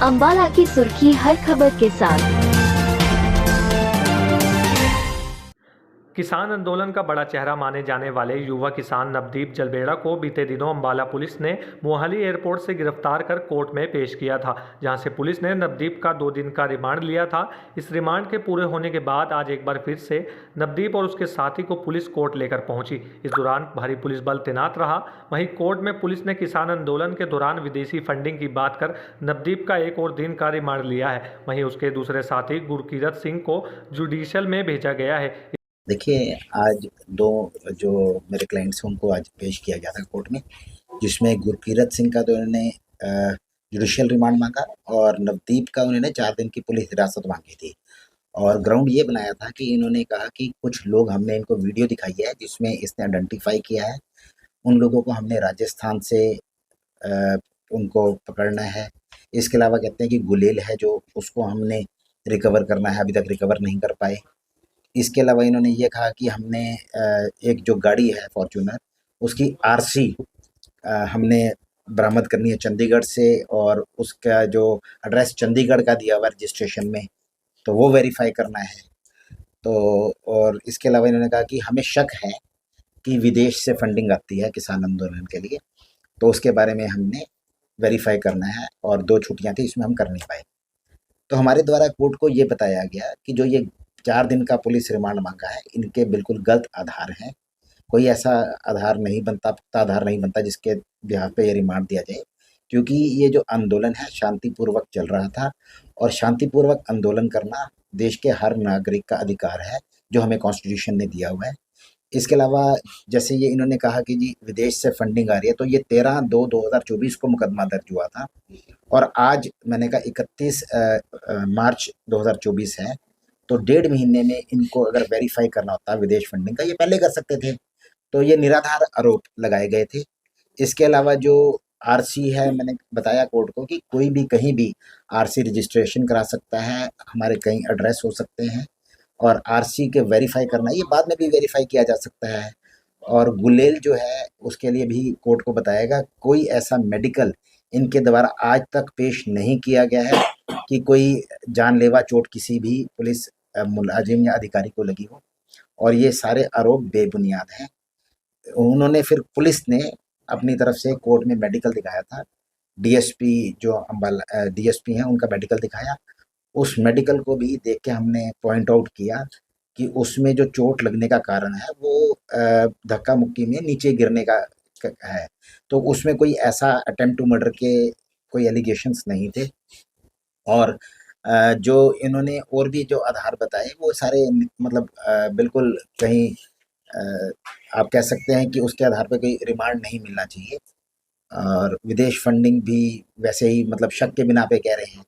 अंबाला की सुर्खी हर खबर के साथ। किसान आंदोलन का बड़ा चेहरा माने जाने वाले युवा किसान नवदीप जलबेड़ा को बीते दिनों अंबाला पुलिस ने मोहाली एयरपोर्ट से गिरफ्तार कर कोर्ट में पेश किया था, जहां से पुलिस ने नवदीप का 2 दिन का रिमांड लिया था। इस रिमांड के पूरे होने के बाद आज एक बार फिर से नवदीप और उसके साथी को पुलिस कोर्ट लेकर पहुंची। इस दौरान भारी पुलिस बल तैनात रहा। वहीं कोर्ट में पुलिस ने किसान आंदोलन के दौरान विदेशी फंडिंग की बात कर नवदीप का एक और दिन का रिमांड लिया है। वहीं उसके दूसरे साथी गुरकीरत सिंह को जुडिशियल में भेजा गया है। देखिए, आज दो जो मेरे क्लाइंट्स हैं उनको आज पेश किया गया था कोर्ट में, जिसमें गुरकीरत सिंह का तो इन्होंने जुडिशियल रिमांड मांगा और नवदीप का उन्होंने 4 दिन की पुलिस हिरासत मांगी थी। और ग्राउंड ये बनाया था कि इन्होंने कहा कि कुछ लोग, हमने इनको वीडियो दिखाई है जिसमें इसने आइडेंटिफाई किया है, उन लोगों को हमने राजस्थान से उनको पकड़ना है। इसके अलावा कहते हैं कि गुलेल है जो, उसको हमने रिकवर करना है, अभी तक रिकवर नहीं कर पाए। इसके अलावा इन्होंने ये कहा कि हमने एक जो गाड़ी है फॉर्च्यूनर, उसकी आरसी हमने बरामद करनी है चंडीगढ़ से, और उसका जो एड्रेस चंडीगढ़ का दिया हुआ है रजिस्ट्रेशन में, तो वो वेरीफाई करना है। तो और इसके अलावा इन्होंने कहा कि हमें शक है कि विदेश से फंडिंग आती है किसान आंदोलन के लिए, तो उसके बारे में हमने वेरीफाई करना है, और 2 छुट्टियाँ थी, इसमें हम कर नहीं पाए। तो हमारे द्वारा कोर्ट को ये बताया गया कि जो ये 4 दिन का पुलिस रिमांड मांगा है, इनके बिल्कुल गलत आधार हैं। कोई ऐसा आधार नहीं बनता, पुख्ता आधार नहीं बनता जिसके बिहाफ पे ये रिमांड दिया जाए, क्योंकि ये जो आंदोलन है शांतिपूर्वक चल रहा था, और शांतिपूर्वक आंदोलन करना देश के हर नागरिक का अधिकार है, जो हमें कॉन्स्टिट्यूशन ने दिया हुआ है। इसके अलावा जैसे ये इन्होंने कहा कि जी विदेश से फंडिंग आ रही है, तो ये 13/2/2024 को मुकदमा दर्ज हुआ था, और आज मैंने कहा 31 मार्च 2024 है, तो 1.5 महीने में इनको अगर वेरीफाई करना होता विदेश फंडिंग का, ये पहले कर सकते थे। तो ये निराधार आरोप लगाए गए थे। इसके अलावा जो आरसी है, मैंने बताया कोर्ट को कि कोई भी कहीं भी आरसी रजिस्ट्रेशन करा सकता है, हमारे कई एड्रेस हो सकते हैं, और आरसी के वेरीफाई करना, ये बाद में भी वेरीफाई किया जा सकता है। और गुलेल जो है उसके लिए भी कोर्ट को बताएगा, कोई ऐसा मेडिकल इनके द्वारा आज तक पेश नहीं किया गया है कि कोई जानलेवा चोट किसी भी पुलिस मुलाजिम या अधिकारी को लगी हो, और ये सारे आरोप बेबुनियाद हैं। उन्होंने फिर पुलिस ने अपनी तरफ से कोर्ट में मेडिकल दिखाया था, डीएसपी जो अंबाला डीएसपी हैं उनका मेडिकल दिखाया। उस मेडिकल को भी देख के हमने पॉइंट आउट किया कि उसमें जो चोट लगने का कारण है वो धक्का मुक्की में नीचे गिरने का है, तो उसमें कोई ऐसा अटेम्प्ट टू मर्डर के कोई एलिगेशंस नहीं थे। और जो इन्होंने और भी जो आधार बताए वो सारे मतलब बिल्कुल कहीं आप कह सकते हैं कि उसके आधार पे कोई रिमांड नहीं मिलना चाहिए, और विदेश फंडिंग भी वैसे ही मतलब शक के बिना पे कह रहे हैं।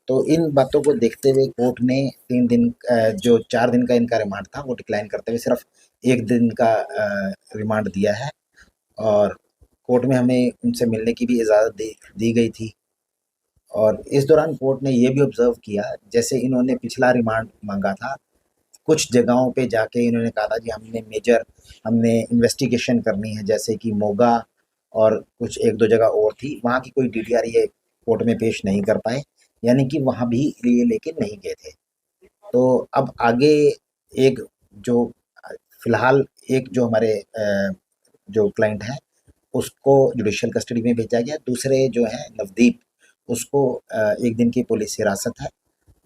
तो इन बातों को देखते हुए कोर्ट ने 3 दिन जो 4 दिन का इनका रिमांड था वो डिक्लाइन करते हुए सिर्फ 1 दिन का रिमांड दिया है, और कोर्ट में हमें उनसे मिलने की भी इजाज़त दी गई थी। और इस दौरान कोर्ट ने ये भी ऑब्ज़र्व किया, जैसे इन्होंने पिछला रिमांड मांगा था, कुछ जगहों पे जाके इन्होंने कहा था कि हमने इन्वेस्टिगेशन करनी है, जैसे कि मोगा और कुछ 1-2 जगह और थी, वहाँ की कोई डीडीआर ये कोर्ट में पेश नहीं कर पाए, यानी कि वहाँ भी ये लेके नहीं गए थे। तो अब आगे एक जो फ़िलहाल एक जो हमारे जो क्लाइंट हैं उसको जुडिशियल कस्टडी में भेजा गया, दूसरे जो हैं नवदीप, उसको 1 दिन की पुलिस हिरासत है।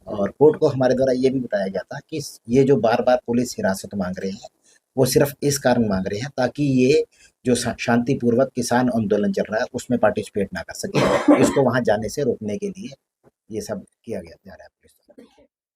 और कोर्ट को हमारे द्वारा ये भी बताया गया था कि ये जो बार-बार पुलिस हिरासत माँग रहे हैं, वो सिर्फ़ इस कारण माँग रहे हैं ताकि ये जो शांतिपूर्वक किसान आंदोलन चल रहा है उसमें पार्टिसिपेट ना कर सकें। इसको वहाँ जाने से रोकने के लिए ये सब किया गया जा रहा है पुलिस द्वारा।